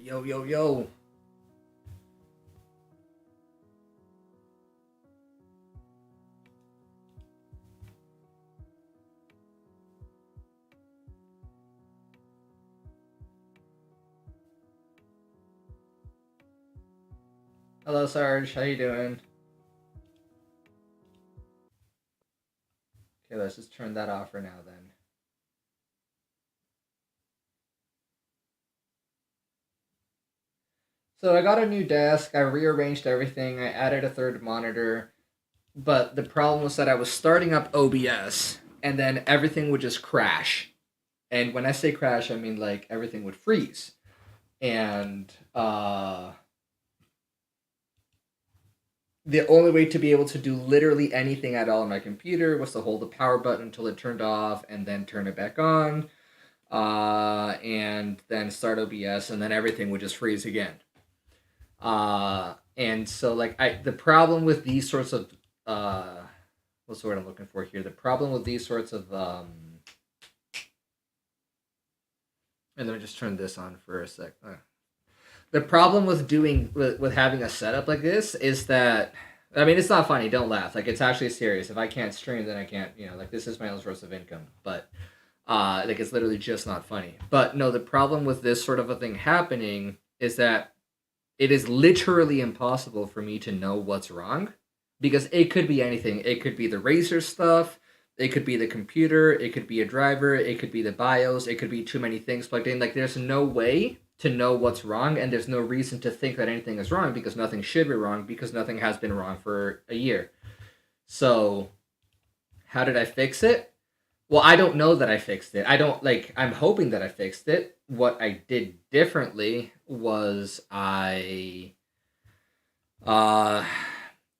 Yo, yo, yo. Hello, Sarge. How you doing? Okay, let's just turn that off for now then. So I got a new desk. I rearranged everything. I added a third monitor. But the problem was that I was starting up OBS, and then everything would just crash. And when I say crash, I mean like everything would freeze. And the only way to be able to do literally anything at all on my computer was to hold the power button until it turned off and then turn it back on, and then start OBS, and then everything would just freeze again. And so like the problem with these sorts of what's the word I'm looking for here? The problem with these sorts of and let me just turn this on for a sec. The problem with doing with having a setup like this is that, I mean, it's not funny. Don't laugh. Like, it's actually serious. If I can't stream, then I can't. Like, this is my own source of income. But like, it's literally just not funny. But no, the problem with this sort of a thing happening is that it is literally impossible for me to know what's wrong, because it could be anything. It could be the Razer stuff. It could be the computer. It could be a driver. It could be the BIOS. It could be too many things plugged in. Like, there's no way to know what's wrong, and there's no reason to think that anything is wrong, because nothing should be wrong, because nothing has been wrong for a year. So how did I fix it? Well, I don't know that I fixed it. I'm hoping that I fixed it. What I did differently was I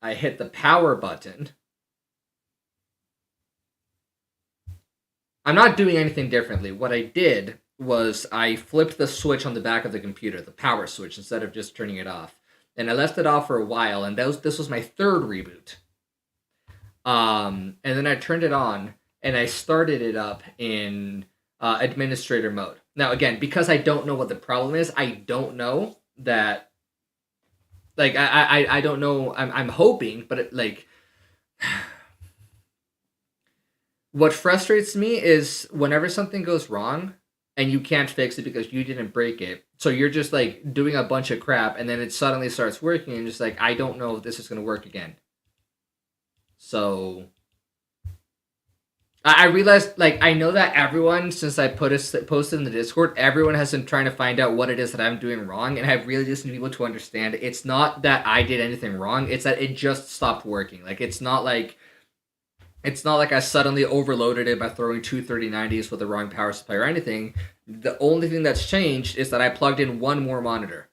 hit the power button. I'm not doing anything differently. What I did was I flipped the switch on the back of the computer, the power switch, instead of just turning it off. And I left it off for a while, and this was my third reboot. And then I turned it on, and I started it up in administrator mode. Now, again, because I don't know what the problem is, I don't know that. Like, I don't know. I'm hoping, but what frustrates me is whenever something goes wrong and you can't fix it because you didn't break it. So you're just like doing a bunch of crap, and then it suddenly starts working, and just like, I don't know if this is going to work again. So I realized, like, I know that everyone, since I posted in the Discord, everyone has been trying to find out what it is that I'm doing wrong, and I really just need people to understand it's not that I did anything wrong, it's that it just stopped working. Like, it's not like I suddenly overloaded it by throwing two 3090s with the wrong power supply or anything. The only thing that's changed is that I plugged in one more monitor,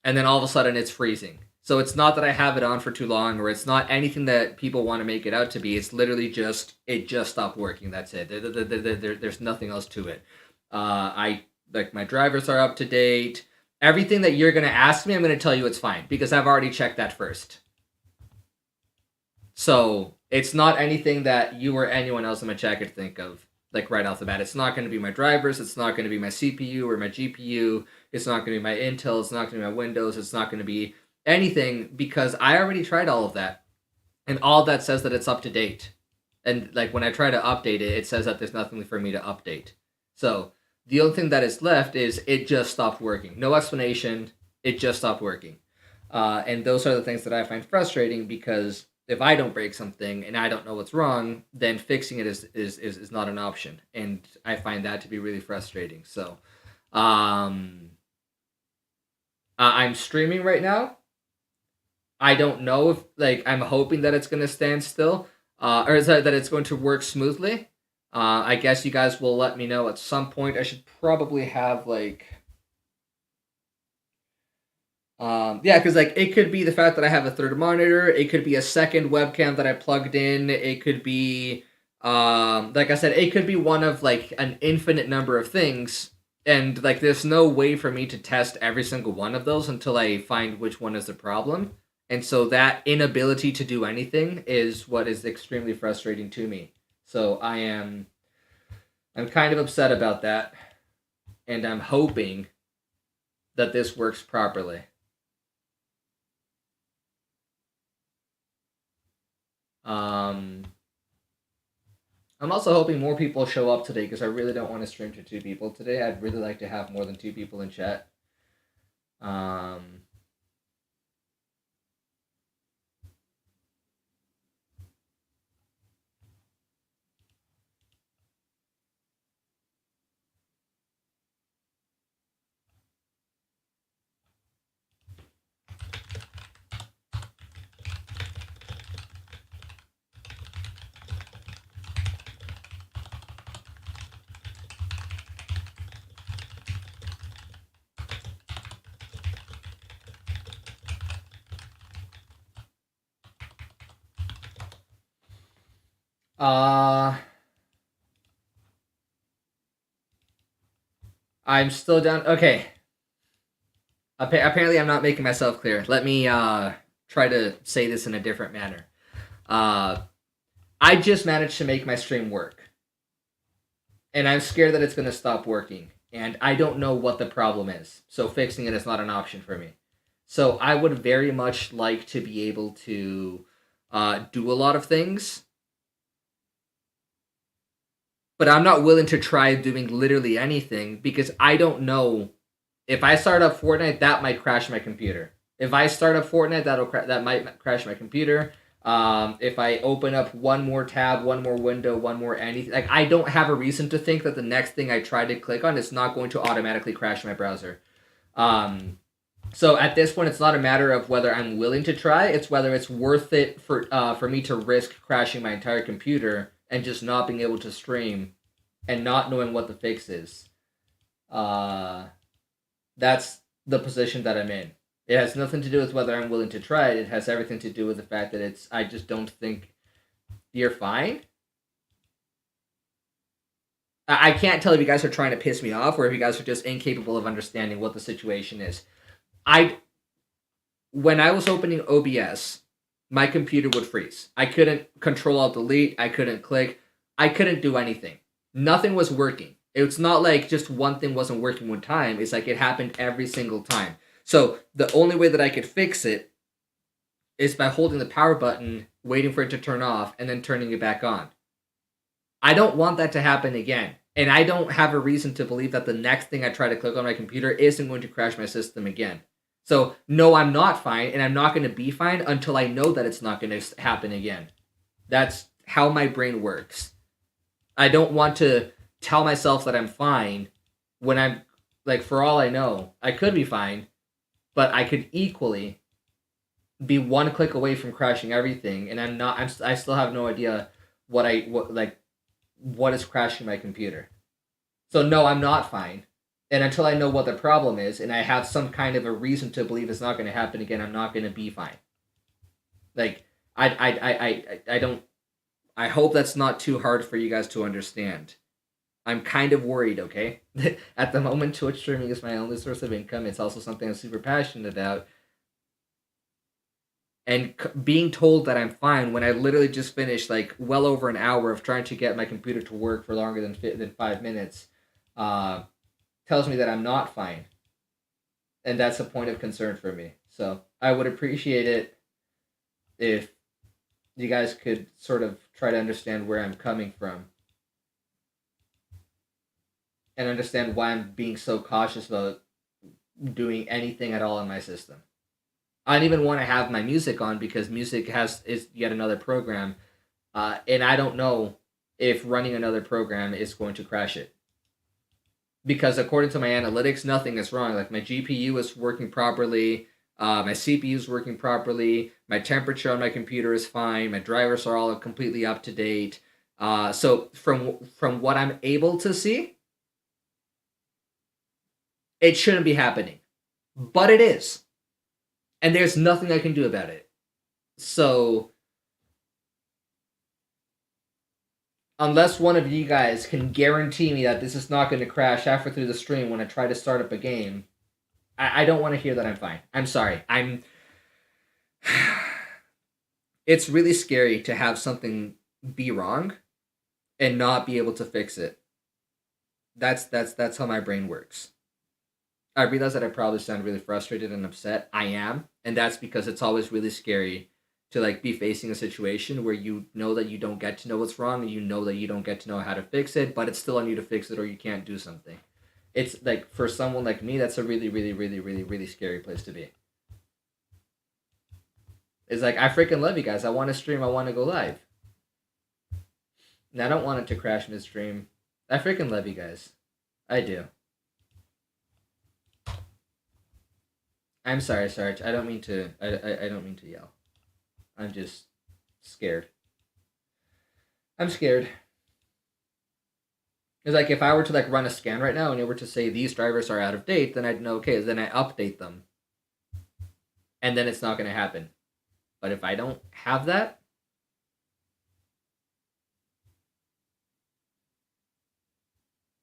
and then all of a sudden it's freezing. So it's not that I have it on for too long, or it's not anything that people want to make it out to be. It's literally just, it just stopped working. That's it. There's nothing else to it. My drivers are up to date. Everything that you're going to ask me, I'm going to tell you it's fine, because I've already checked that first. So it's not anything that you or anyone else in my chat could think of, like, right off the bat. It's not going to be my drivers. It's not going to be my CPU or my GPU. It's not going to be my Intel. It's not going to be my Windows. It's not going to be anything, because I already tried all of that, and all that says that it's up to date. And like, when I try to update it, it says that there's nothing for me to update. So the only thing that is left is it just stopped working. No explanation. It just stopped working. And those are the things that I find frustrating, because if I don't break something and I don't know what's wrong, then fixing it is not an option. And I find that to be really frustrating. So I'm streaming right now. I don't know if, like, I'm hoping that it's going to stand still, or that it's going to work smoothly. I guess you guys will let me know at some point. I should probably have, like, yeah, because, like, it could be the fact that I have a third monitor. It could be a second webcam that I plugged in. It could be, like I said, it could be one of, like, an infinite number of things. And, like, there's no way for me to test every single one of those until I find which one is the problem. And so that inability to do anything is what is extremely frustrating to me. So I'm kind of upset about that, and I'm hoping that this works properly. I'm also hoping more people show up today because I really don't want to stream to 2 people today. I'd really like to have more than 2 people in chat. Um, uh, I'm still down. Okay. Apparently, I'm not making myself clear. Let me try to say this in a different manner. Uh, I just managed to make my stream work, and I'm scared that it's going to stop working, and I don't know what the problem is. So fixing it is not an option for me. So I would very much like to be able to do a lot of things, but I'm not willing to try doing literally anything because I don't know. If I start up Fortnite, that might crash my computer. If I start up Fortnite, that might crash my computer. If I open up one more tab, one more window, one more anything, like I don't have a reason to think that the next thing I try to click on is not going to automatically crash my browser. So at this point, it's not a matter of whether I'm willing to try; it's whether it's worth it for me to risk crashing my entire computer and just not being able to stream and not knowing what the fix is. That's the position that I'm in. It has nothing to do with whether I'm willing to try it. It has everything to do with the fact that I just don't think you're fine. I can't tell if you guys are trying to piss me off or if you guys are just incapable of understanding what the situation is. When I was opening OBS, my computer would freeze. I couldn't control alt delete. I couldn't click. I couldn't do anything. Nothing was working. It's not like just one thing wasn't working one time. It's like it happened every single time. So the only way that I could fix it is by holding the power button, waiting for it to turn off, and then turning it back on. I don't want that to happen again. And I don't have a reason to believe that the next thing I try to click on my computer isn't going to crash my system again. So, no, I'm not fine, and I'm not going to be fine until I know that it's not going to happen again. That's how my brain works. I don't want to tell myself that I'm fine when I'm, like, for all I know, I could be fine, but I could equally be one click away from crashing everything, and I still have no idea what is crashing my computer. So no, I'm not fine. And until I know what the problem is and I have some kind of a reason to believe it's not going to happen again, I'm not going to be fine. Like I don't I hope that's not too hard for you guys to understand. I'm kind of worried, okay? At the moment, Twitch streaming is my only source of income. It's also something I'm super passionate about. And being told that I'm fine when I literally just finished like well over an hour of trying to get my computer to work for longer than 5 minutes tells me that I'm not fine. And that's a point of concern for me. So I would appreciate it if you guys could sort of try to understand where I'm coming from and understand why I'm being so cautious about doing anything at all in my system. I don't even want to have my music on because music is yet another program, and I don't know if running another program is going to crash it. Because according to my analytics, nothing is wrong. Like my GPU is working properly, my CPU is working properly, my temperature on my computer is fine, my drivers are all completely up to date. So from what I'm able to see, it shouldn't be happening, but it is. And there's nothing I can do about it. So, unless one of you guys can guarantee me that this is not going to crash halfway through the stream when I try to start up a game, I don't want to hear that I'm fine. I'm sorry. It's really scary to have something be wrong and not be able to fix it. That's how my brain works. I realize that I probably sound really frustrated and upset. I am, and that's because it's always really scary to like be facing a situation where you know that you don't get to know what's wrong and you know that you don't get to know how to fix it, but it's still on you to fix it or you can't do something. It's like for someone like me, that's a really, really, really, really, really scary place to be. It's like I freaking love you guys. I want to stream. I want to go live. And I don't want it to crash midstream. I freaking love you guys. I do. I'm sorry, Sarge. I don't mean to. I don't mean to yell. I'm just scared. I'm scared. It's like if I were to like run a scan right now and it were to say these drivers are out of date, then I'd know. Okay, then I update them, and then it's not going to happen. But if I don't have that,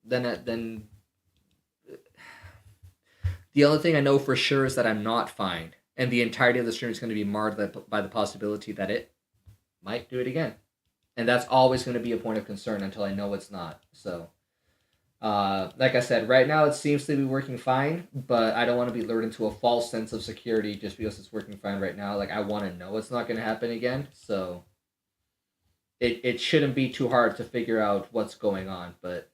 then the only thing I know for sure is that I'm not fine, and the entirety of the stream is going to be marred by the possibility that it might do it again, and that's always going to be a point of concern until I know it's not. So, like I said, right now it seems to be working fine, but I don't want to be lured into a false sense of security just because it's working fine right now. Like I want to know it's not going to happen again, so it shouldn't be too hard to figure out what's going on, but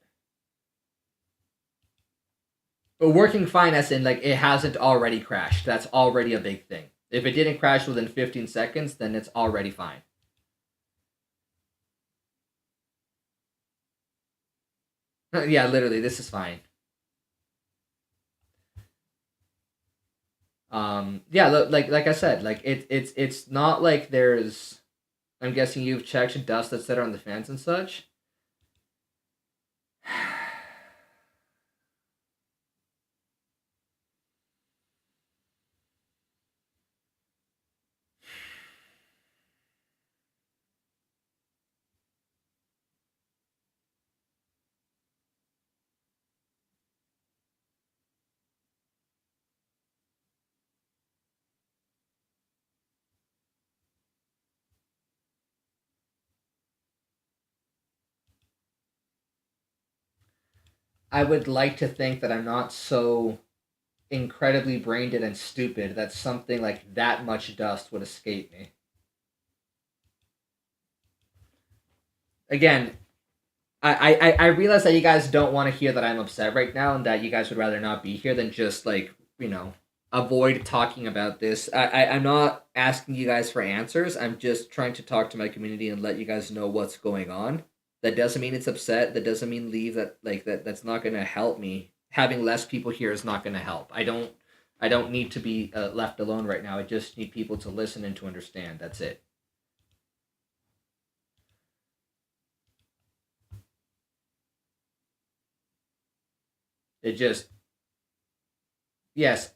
working fine as in like it hasn't already crashed. That's already a big thing. If it didn't crash within 15 seconds, then it's already fine. Yeah, literally, this is fine. Yeah, like I said, like it's not like there's. I'm guessing you've checked dust that's set on the fans and such. I would like to think that I'm not so incredibly brain dead and stupid that something like that much dust would escape me. Again, I realize that you guys don't want to hear that I'm upset right now and that you guys would rather not be here than just like, avoid talking about this. I'm not asking you guys for answers. I'm just trying to talk to my community and let you guys know what's going on. That doesn't mean it's upset. That doesn't mean leave. That's not going to help me. Having less people here is not going to help. I don't need to be left alone right now. I just need people to listen and to understand. That's it. It just yes.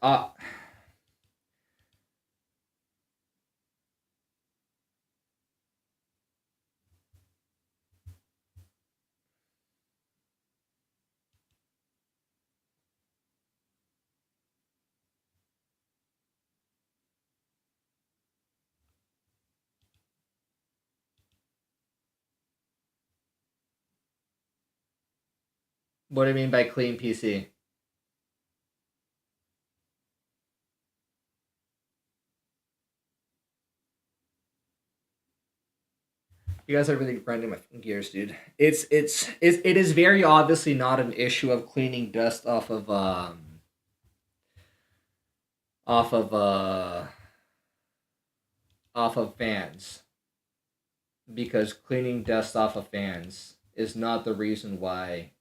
What do you mean by clean PC? You guys are really grinding my gears, dude. It is very obviously not an issue of cleaning dust off of off of fans, because cleaning dust off of fans is not the reason why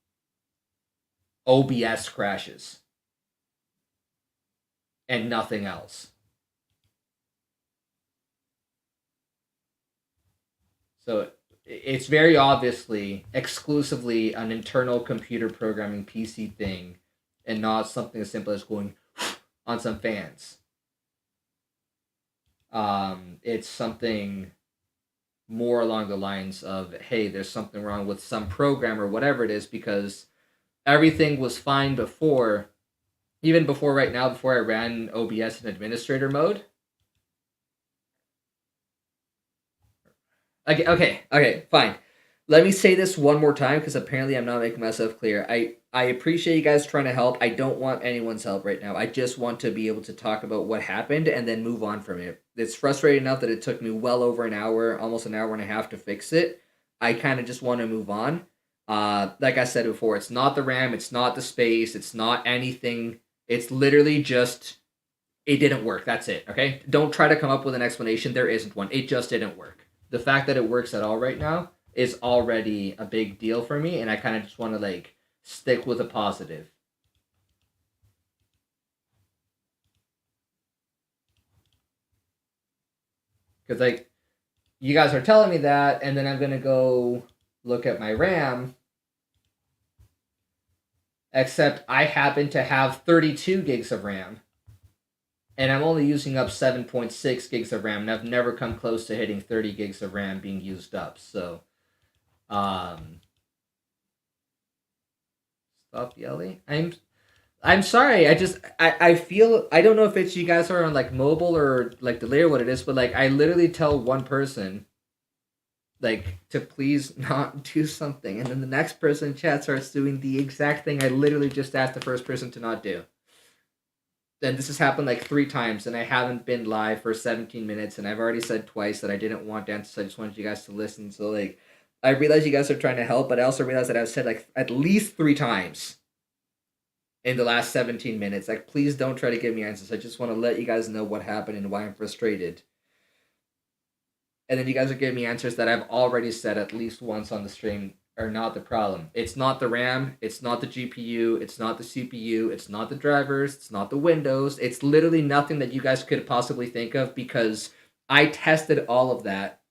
OBS crashes and nothing else. So it's very obviously exclusively an internal computer programming PC thing and not something as simple as going on some fans. It's something more along the lines of, hey, there's something wrong with some program or whatever it is, because everything was fine before, even before right now, before I ran OBS in administrator mode. Okay, fine. Let me say this one more time because apparently I'm not making myself clear. I appreciate you guys trying to help. I don't want anyone's help right now. I just want to be able to talk about what happened and then move on from it. It's frustrating enough that it took me well over an hour, almost an hour and a half to fix it. I kind of just want to move on. Like I said before, it's not the RAM, it's not the space, it's not anything. It's literally just it didn't work. That's it. Okay? Don't try to come up with an explanation. There isn't one. It just didn't work. The fact that it works at all right now is already a big deal for me, and I kind of just want to like stick with a positive. Because like you guys are telling me that, and then I'm gonna go look at my RAM. Except I happen to have 32 gigs of RAM, and I'm only using up 7.6 gigs of RAM, and I've never come close to hitting 30 gigs of RAM being used up. So, um, stop yelling. I'm sorry. I feel I don't know if it's you guys are on like mobile or like delay or what it is, but like I literally tell one person like to please not do something, and then the next person in chat starts doing the exact thing I literally just asked the first person to not do. And this has happened like 3 times, and I haven't been live for 17 minutes, and I've already said twice that I didn't want dances. I just wanted you guys to listen. So like, I realize you guys are trying to help, but I also realize that I've said like at least 3 times in the last 17 minutes. Like, please don't try to give me answers. I just want to let you guys know what happened and why I'm frustrated. And then you guys are giving me answers that I've already said at least once on the stream are not the problem. It's not the RAM, it's not the GPU, it's not the CPU, it's not the drivers, it's not the Windows. It's literally nothing that you guys could possibly think of because I tested all of that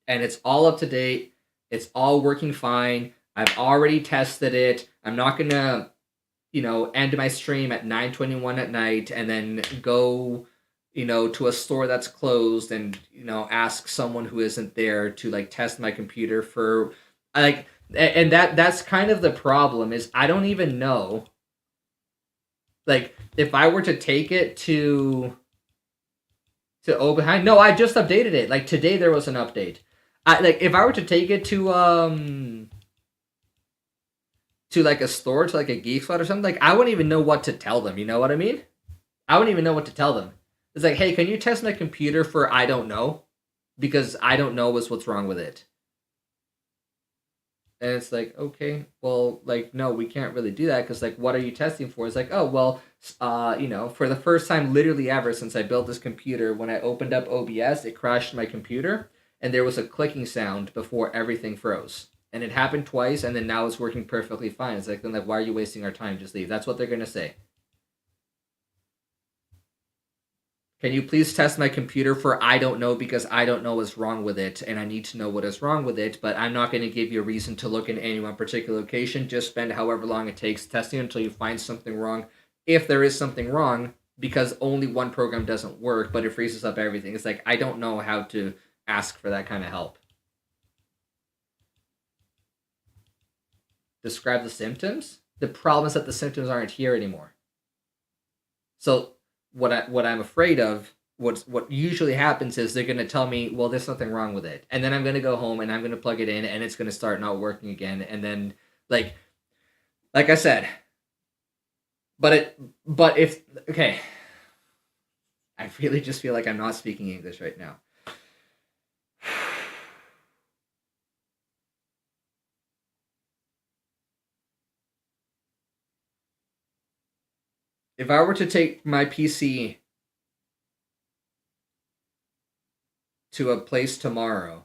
and it's all up to date. It's all working fine. I've already tested it. I'm not going to, end my stream at 9:21 at night and then go to a store that's closed and ask someone who isn't there to like test my computer for like and that's kind of the problem is I don't even know like if I were to take it to Oberheim. No, I just updated it. Like today there was an update. Like if I were to take it to like a store, to like a Geek Spot or something, like I wouldn't even know what to tell them, you know what I mean? I wouldn't even know what to tell them. It's like, hey, can you test my computer for I don't know? Because I don't know what's wrong with it. And it's like, okay, well, like, no, we can't really do that because, like, what are you testing for? It's like, oh, well, for the first time literally ever since I built this computer, when I opened up OBS, it crashed my computer and there was a clicking sound before everything froze. And it happened twice, and then now it's working perfectly fine. It's like, then, like, why are you wasting our time? Just leave. That's what they're going to say. Can you please test my computer for I don't know because I don't know what's wrong with it and I need to know what is wrong with it, but I'm not going to give you a reason to look in any one particular location. Just spend however long it takes testing until you find something wrong. If there is something wrong, because only one program doesn't work, but it freezes up everything. It's like, I don't know how to ask for that kind of help. Describe the symptoms? The problem is that the symptoms aren't here anymore. So what I'm afraid of, what usually happens is they're gonna tell me, well, there's something wrong with it, and then I'm gonna go home and I'm gonna plug it in, and it's gonna start not working again, and then like I said, but if okay, I really just feel like I'm not speaking English right now. If I were to take my PC to a place tomorrow,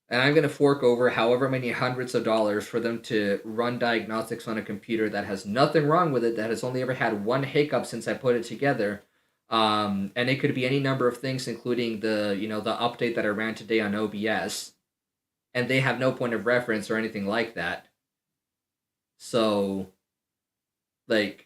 and I'm going to fork over however many hundreds of dollars for them to run diagnostics on a computer that has nothing wrong with it, that has only ever had one hiccup since I put it together, and it could be any number of things, including the update that I ran today on OBS, and they have no point of reference or anything like that. So, like,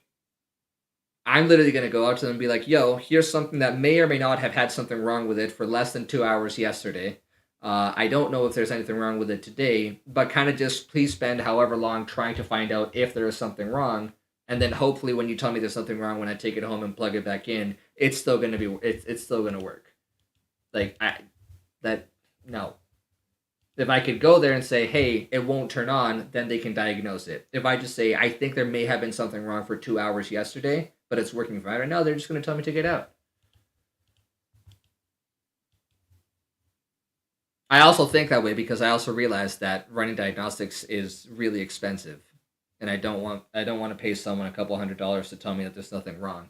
I'm literally going to go out to them and be like, yo, here's something that may or may not have had something wrong with it for less than 2 hours yesterday. I don't know if there's anything wrong with it today, but kind of just please spend however long trying to find out if there is something wrong. And then hopefully when you tell me there's something wrong, when I take it home and plug it back in, it's still going to be, it's still going to work. Like, no. If I could go there and say, hey, it won't turn on, then they can diagnose it. If I just say, I think there may have been something wrong for 2 hours yesterday, but it's working fine right now, they're just going to tell me to get out. I also think that way because I also realize that running diagnostics is really expensive, and I don't want to pay someone a couple $100s to tell me that there's nothing wrong.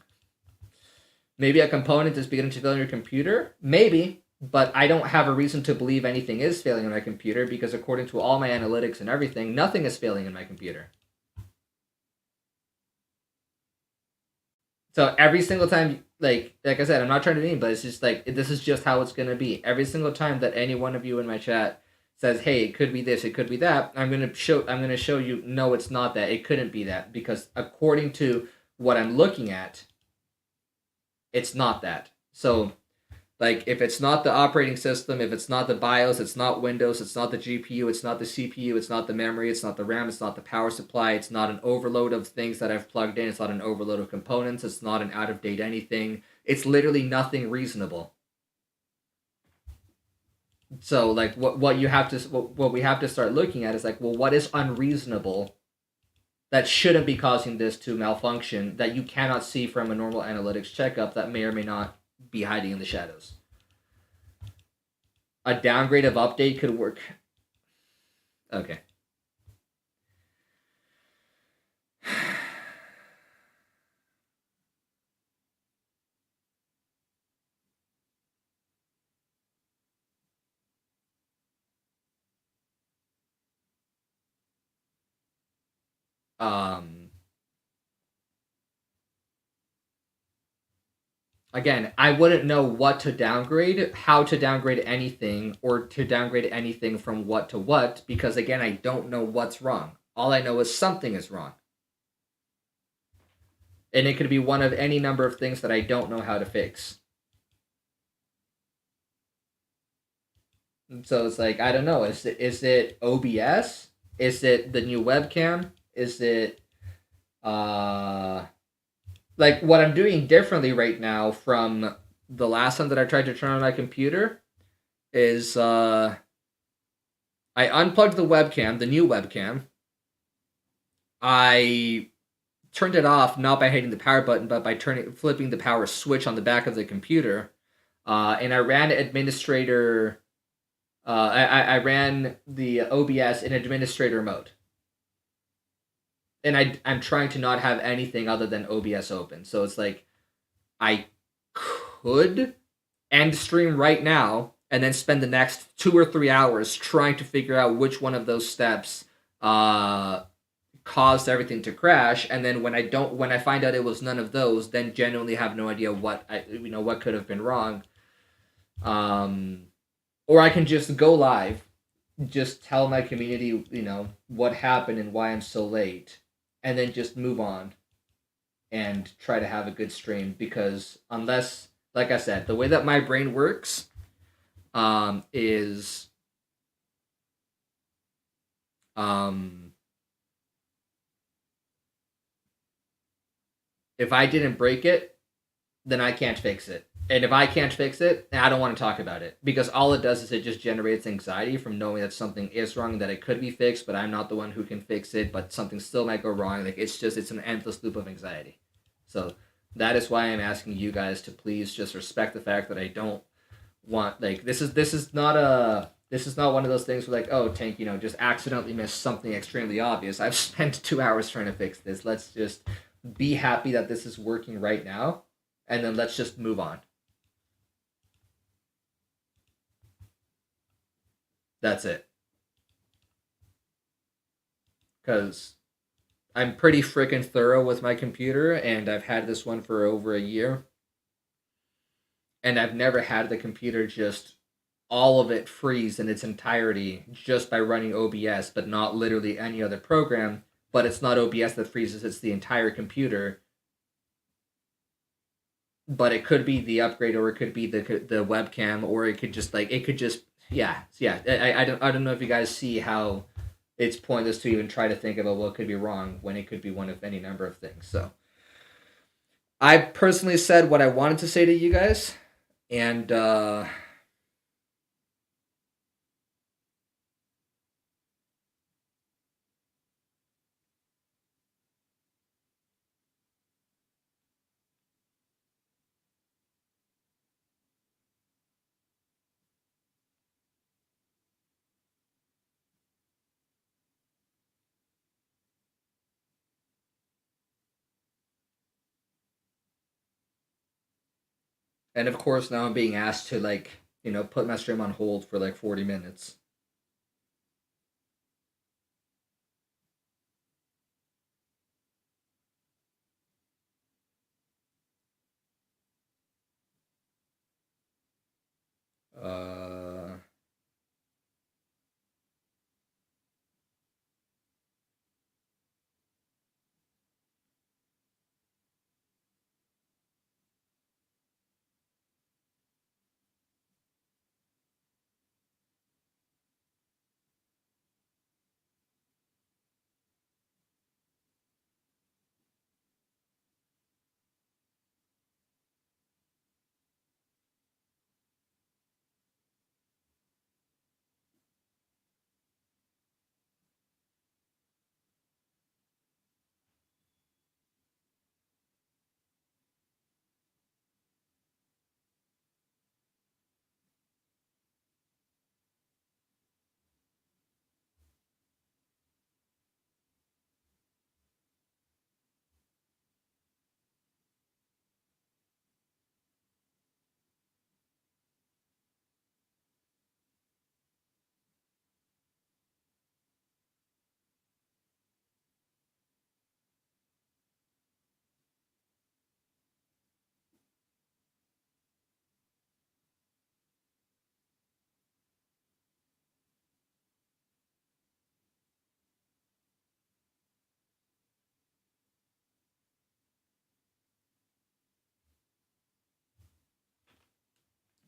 Maybe a component is beginning to fail on your computer, maybe, but I don't have a reason to believe anything is failing on my computer because according to all my analytics and everything, nothing is failing in my computer. So every single time, like I said, I'm not trying to be mean, but it's just like this is just how it's gonna be. Every single time that any one of you in my chat says, "Hey, it could be this, it could be that," I'm gonna show you. No, it's not that. It couldn't be that because according to what I'm looking at, it's not that. So like if it's not the operating system, if it's not the BIOS, it's not Windows, it's not the GPU, it's not the CPU, it's not the memory, it's not the RAM, it's not the power supply, it's not an overload of things that I've plugged in, it's not an overload of components, it's not an out of date anything. It's literally nothing reasonable. So like what we have to start looking at is like, well, what is unreasonable that shouldn't be causing this to malfunction that you cannot see from a normal analytics checkup that may or may not be hiding in the shadows. A downgrade of update could work. Okay. Um Again, I wouldn't know what to downgrade, how to downgrade anything, or to downgrade anything from what to what, because again, I don't know what's wrong. All I know is something is wrong. And it could be one of any number of things that I don't know how to fix. So it's like, I don't know. Is it OBS? Is it the new webcam? Is it like what I'm doing differently right now from the last time that I tried to turn on my computer is I unplugged the webcam, the new webcam. I turned it off not by hitting the power button, but by flipping the power switch on the back of the computer. And I ran administrator. I ran the OBS in administrator mode, and I'm trying to not have anything other than OBS open. So it's like I could end stream right now and then spend the next 2 or 3 hours trying to figure out which one of those steps caused everything to crash, and then when I find out it was none of those, then genuinely have no idea what could have been wrong. Or I can just go live, just tell my community what happened and why I'm so late, and then just move on and try to have a good stream because unless, like I said, the way that my brain works is if I didn't break it, then I can't fix it. And if I can't fix it, I don't want to talk about it because all it does is it just generates anxiety from knowing that something is wrong, that it could be fixed, but I'm not the one who can fix it, but something still might go wrong. Like it's an endless loop of anxiety. So that is why I'm asking you guys to please just respect the fact that I don't want like this is not one of those things where like, oh, Tank, just accidentally missed something extremely obvious. I've spent 2 hours trying to fix this. Let's just be happy that this is working right now, and then let's just move on. That's it. Because I'm pretty freaking thorough with my computer, and I've had this one for over a year. And I've never had the computer just all of it freeze in its entirety just by running OBS, but not literally any other program. But it's not OBS that freezes, it's the entire computer. But it could be the upgrade, or it could be the webcam, or it could just yeah. I don't know if you guys see how it's pointless to even try to think about what could be wrong when it could be one of any number of things. So I personally said what I wanted to say to you guys, and And of course, now I'm being asked to like put my stream on hold for like 40 minutes. Uh,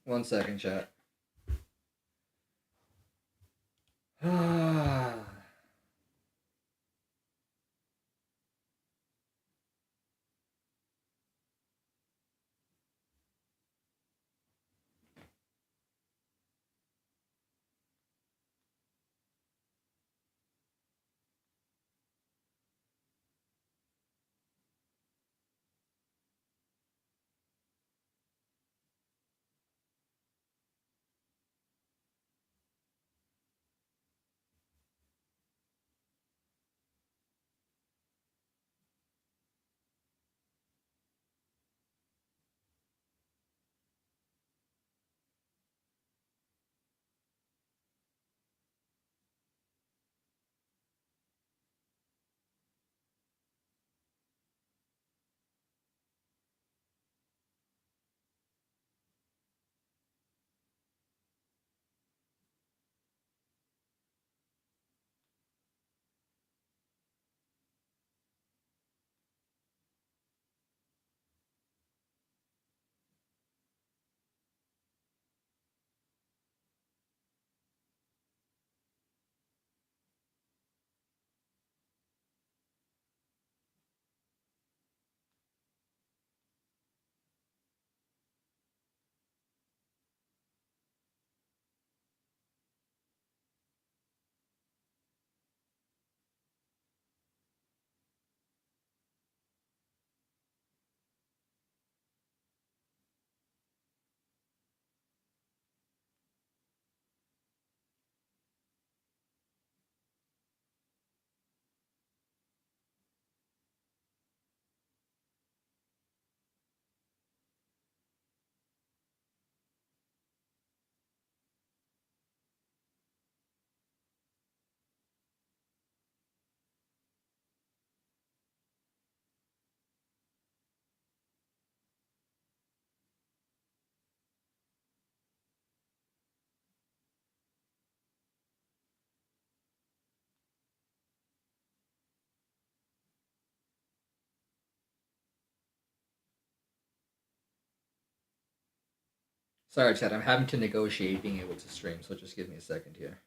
1 second, chat. Sorry, chat. I'm having to negotiate being able to stream, so just give me a second here.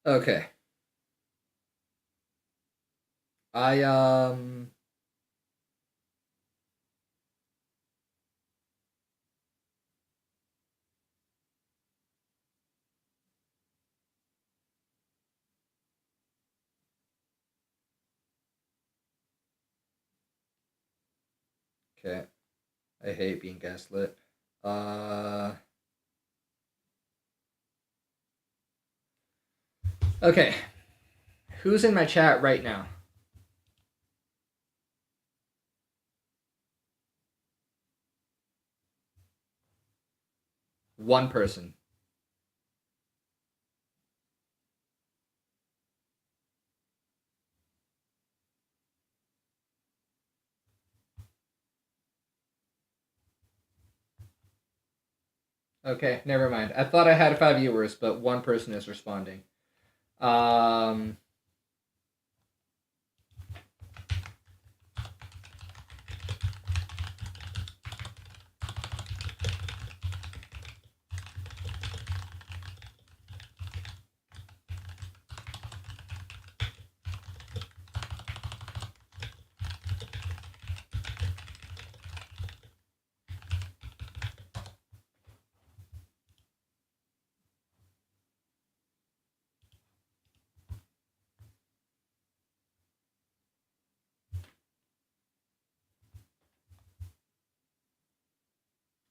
Okay. I Okay. I hate being gaslit. Uh okay. Who's in my chat right now? One person. Okay, never mind. I thought I had 5 viewers, but one person is responding. Um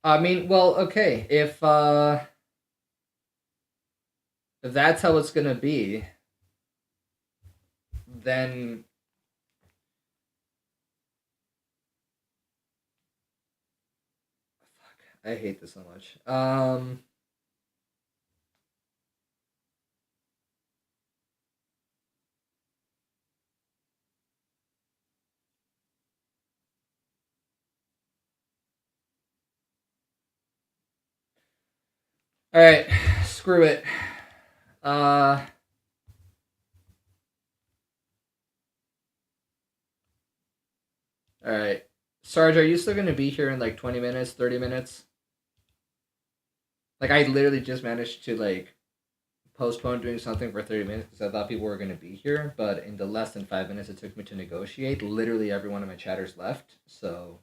I mean, well, okay. If that's how it's gonna be, then I hate this so much. All right, screw it. Uh, all right, Sarge, are you still gonna be here in like 20 minutes, 30 minutes? Like, I literally just managed to like postpone doing something for 30 minutes because I thought people were gonna be here, but in the less than 5 minutes it took me to negotiate, literally every one of my chatters left. So,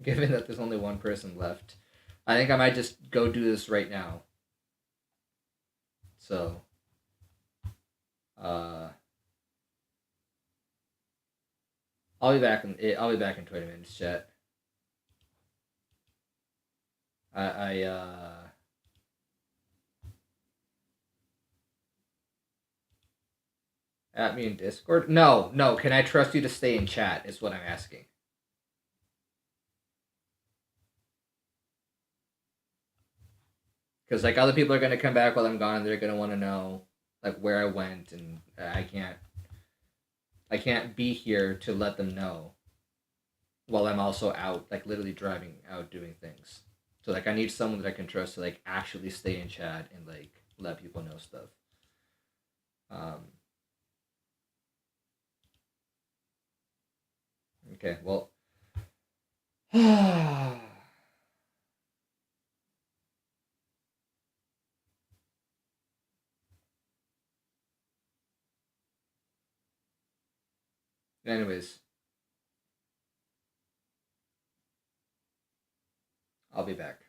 given that there's only one person left, I think I might just go do this right now. So, uh, I'll be back in 20 minutes, chat. I at me in Discord. No, no. Can I trust you to stay in chat? Is what I'm asking. Because like other people are gonna come back while I'm gone, and they're gonna want to know like where I went, and I can't be here to let them know while I'm also out, like literally driving out doing things. So like I need someone that I can trust to like actually stay in chat and like let people know stuff. Um, okay, well. Anyways, I'll be back.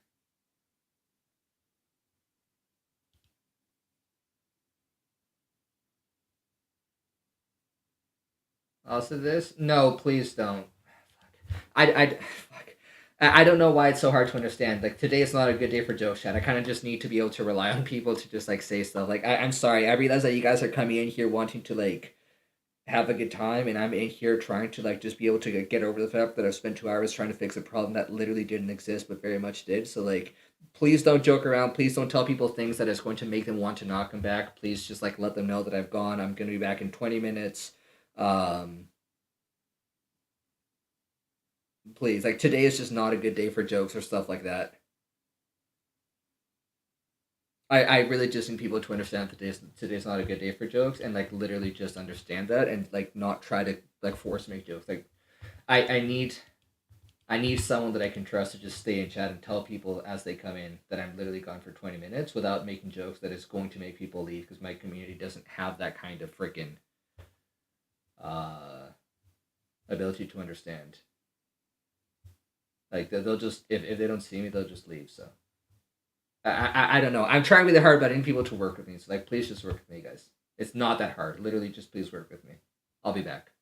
Also, this? No, please don't. Fuck. I don't know why it's so hard to understand. Like today is not a good day for joke chat. I kind of just need to be able to rely on people to just like say stuff. Like I'm sorry. I realize that you guys are coming in here wanting to like have a good time, and I'm in here trying to like just be able to get over the fact that I've spent 2 hours trying to fix a problem that literally didn't exist but very much did. So like, please don't joke around. Please don't tell people things that is going to make them want to not come back. Please just like let them know that I've gone. I'm gonna be back in 20 minutes. Um, please, like today is just not a good day for jokes or stuff like that. I really just need people to understand that today's not a good day for jokes and like literally just understand that and like not try to like force make jokes. Like I need I need someone that I can trust to just stay in chat and tell people as they come in that I'm literally gone for 20 minutes without making jokes that is going to make people leave because my community doesn't have that kind of freaking uh, ability to understand. Like they'll just if they don't see me, they'll just leave. So I don't know. I'm trying really hard, but I need people to work with me. So like, please just work with me, guys. It's not that hard. Literally, just please work with me. I'll be back.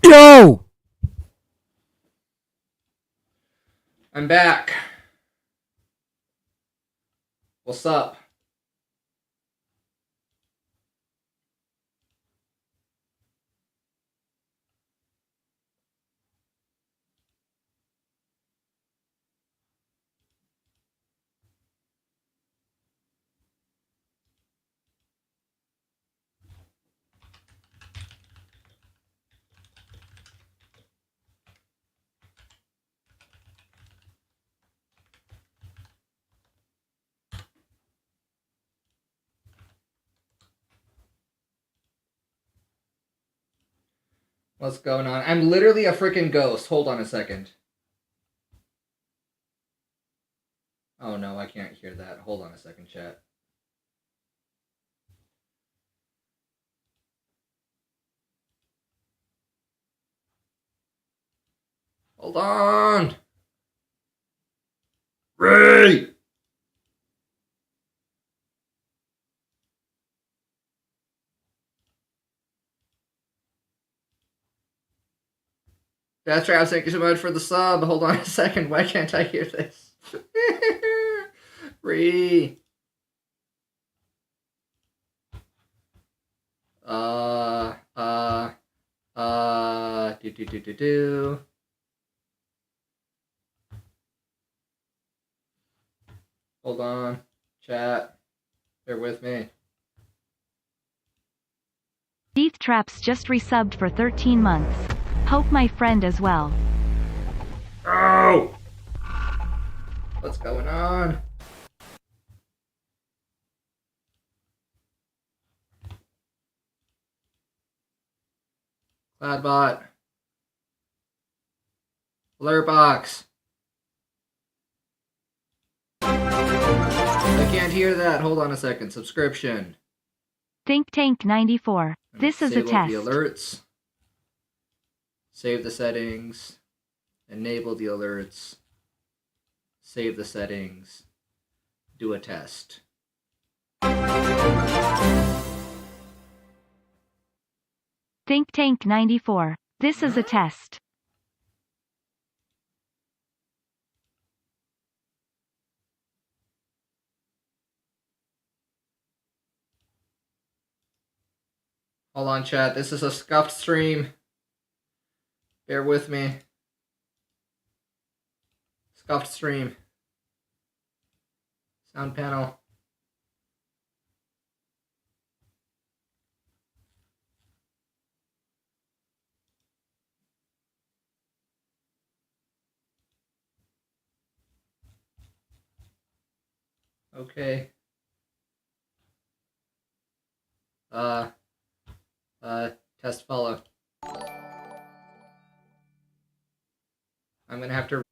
Yo! I'm back. What's up? What's going on? I'm literally a freaking ghost. Hold on a second. Oh no, I can't hear that. Hold on a second, chat. Hold on! Ray! Death Traps, thank you so much for the sub. Hold on a second. Why can't I hear this? Ree. Do. Hold on. Chat. Bear with me. Death Traps just resubbed for 13 months. Hope my friend as well. Oh! What's going on? Cloudbot. Blurbox. I can't hear that. Hold on a second. Subscription. Think Tank 94. This is a test. Disable the alerts. Save the settings. Enable the alerts. Save the settings. Do a test. Think Tank 94. This is a test. Hold on, chat. This is a scuffed stream. Bear with me. Scuffed stream. Sound panel. Okay. Test follow. I'm gonna have to